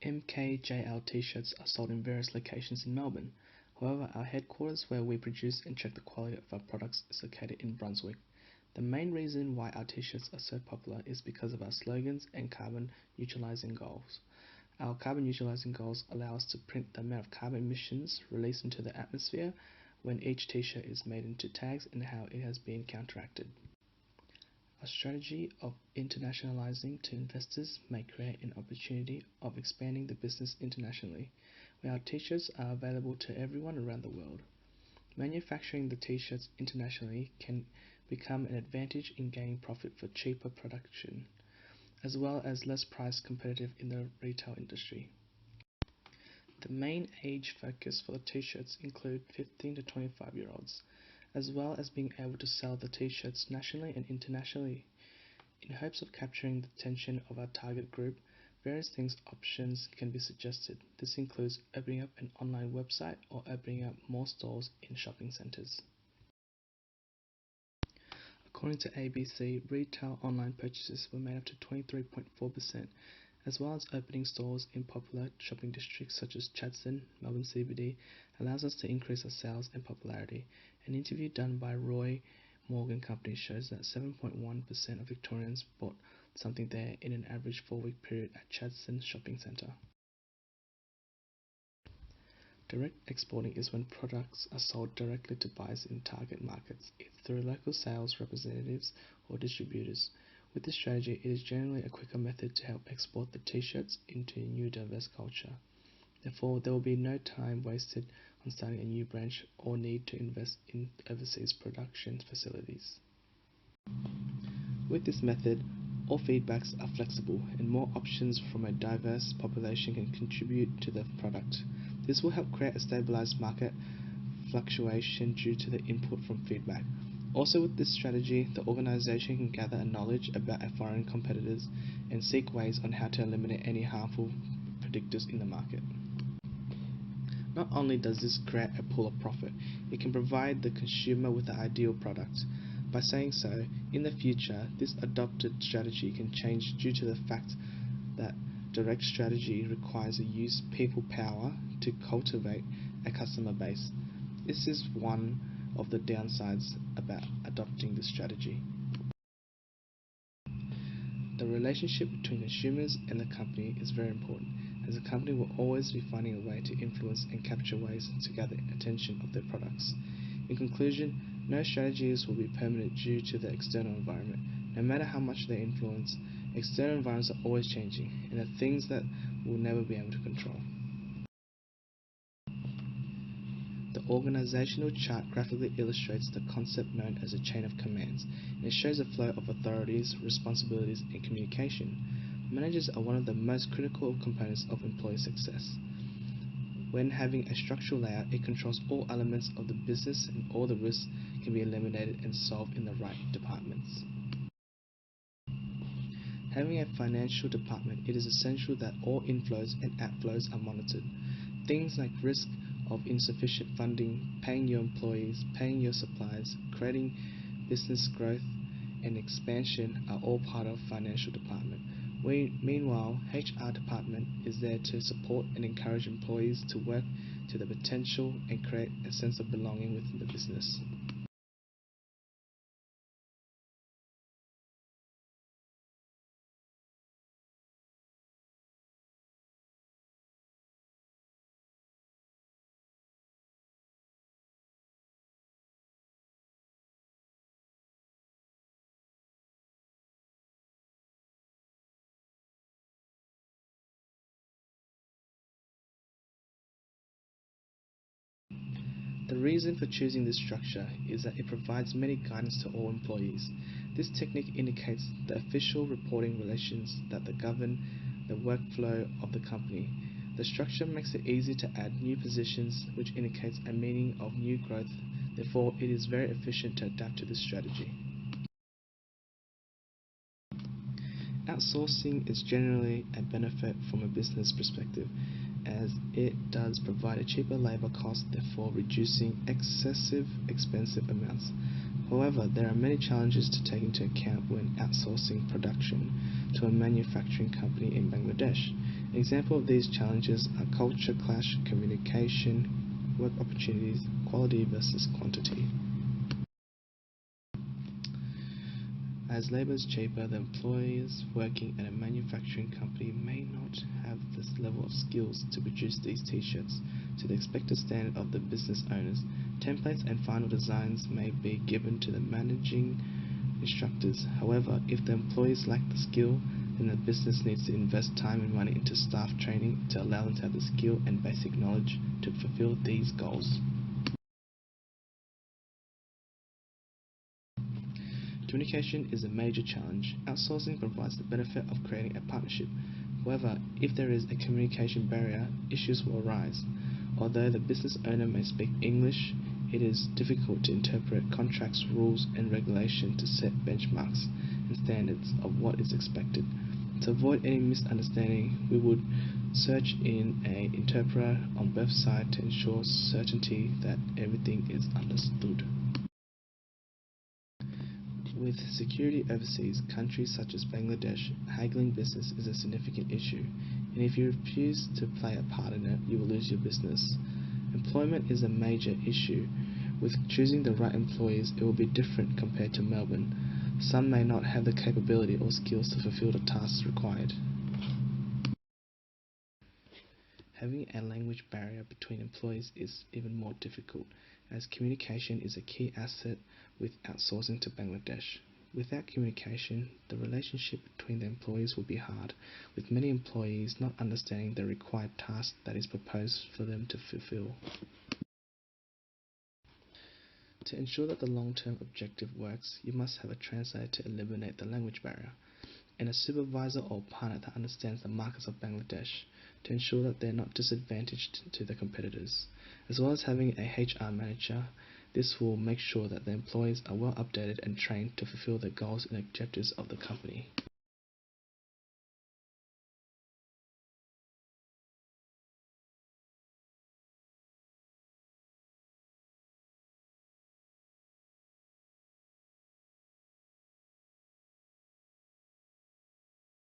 MKJL T-shirts are sold in various locations in Melbourne. However, our headquarters where we produce and check the quality of our products is located in Brunswick. The main reason why our T-shirts are so popular is because of our slogans and carbon neutralizing goals. Our carbon neutralizing goals allow us to print the amount of carbon emissions released into the atmosphere when each T-shirt is made into tags and how it has been counteracted. A strategy of internationalizing to investors may create an opportunity of expanding the business internationally, where our T-shirts are available to everyone around the world. Manufacturing the T-shirts internationally can become an advantage in gaining profit for cheaper production, as well as less price competitive in the retail industry. The main age focus for the T-shirts include 15 to 25-year-olds, as well as being able to sell the T-shirts nationally and internationally. In hopes of capturing the attention of our target group, various options can be suggested. This includes opening up an online website or opening up more stores in shopping centres. According to ABC, retail online purchases were made up to 23.4%, as well as opening stores in popular shopping districts such as Chadstone, Melbourne CBD, allows us to increase our sales and popularity. An interview done by Roy Morgan Company shows that 7.1% of Victorians bought something there in an average 4-week period at Chadstone Shopping Centre. Direct exporting is when products are sold directly to buyers in target markets, either through local sales representatives or distributors. With this strategy, it is generally a quicker method to help export the T-shirts into a new diverse culture. Therefore, there will be no time wasted on starting a new branch or need to invest in overseas production facilities. With this method, all feedbacks are flexible and more options from a diverse population can contribute to the product. This will help create a stabilized market fluctuation due to the input from feedback. Also, with this strategy, the organization can gather knowledge about our foreign competitors and seek ways on how to eliminate any harmful predictors in the market. Not only does this create a pool of profit, it can provide the consumer with the ideal product. By saying so, in the future, this adopted strategy can change due to the fact that direct strategy requires a use people power to cultivate a customer base. This is one of the downsides about adopting this strategy. The relationship between consumers and the company is very important, as the company will always be finding a way to influence and capture ways to gather attention of their products. In conclusion, no strategies will be permanent due to the external environment. No matter how much they influence, external environments are always changing and are things that we'll never be able to control. The organizational chart graphically illustrates the concept known as a chain of commands, and it shows a flow of authorities, responsibilities, and communication. Managers are one of the most critical components of employee success. When having a structural layout, it controls all elements of the business and all the risks can be eliminated and solved in the right departments. Having a financial department, it is essential that all inflows and outflows are monitored. Things like risk of insufficient funding, paying your employees, paying your suppliers, creating business growth and expansion are all part of financial department. Meanwhile, HR department is there to support and encourage employees to work to their potential and create a sense of belonging within the business. The reason for choosing this structure is that it provides many guidance to all employees. This technique indicates the official reporting relations that govern the workflow of the company. The structure makes it easy to add new positions, which indicates a meaning of new growth. Therefore, it is very efficient to adapt to this strategy. Outsourcing is generally a benefit from a business perspective, as it does provide a cheaper labour cost, therefore reducing excessive expensive amounts. However, there are many challenges to take into account when outsourcing production to a manufacturing company in Bangladesh. An example of these challenges are culture clash, communication, work opportunities, quality versus quantity. As labour is cheaper, the employees working at a manufacturing company may not have this level of skills to produce these t-shirts to the expected standard of the business owners. Templates and final designs may be given to the managing instructors. However, if the employees lack the skill, then the business needs to invest time and money into staff training to allow them to have the skill and basic knowledge to fulfill these goals. Communication is a major challenge. Outsourcing provides the benefit of creating a partnership. However, if there is a communication barrier, issues will arise. Although the business owner may speak English, it is difficult to interpret contracts, rules, and regulations to set benchmarks and standards of what is expected. To avoid any misunderstanding, we would search in an interpreter on both sides to ensure certainty that everything is understood. With security overseas, countries such as Bangladesh, haggling business is a significant issue, and if you refuse to play a part in it, you will lose your business. Employment is a major issue. With choosing the right employees, it will be different compared to Melbourne. Some may not have the capability or skills to fulfill the tasks required. Having a language barrier between employees is even more difficult, as communication is a key asset with outsourcing to Bangladesh. Without communication, the relationship between the employees will be hard, with many employees not understanding the required task that is proposed for them to fulfill. To ensure that the long-term objective works, you must have a translator to eliminate the language barrier, and a supervisor or partner that understands the markets of Bangladesh to ensure that they are not disadvantaged to the competitors, as well as having a HR manager. This will make sure that the employees are well updated and trained to fulfill the goals and objectives of the company.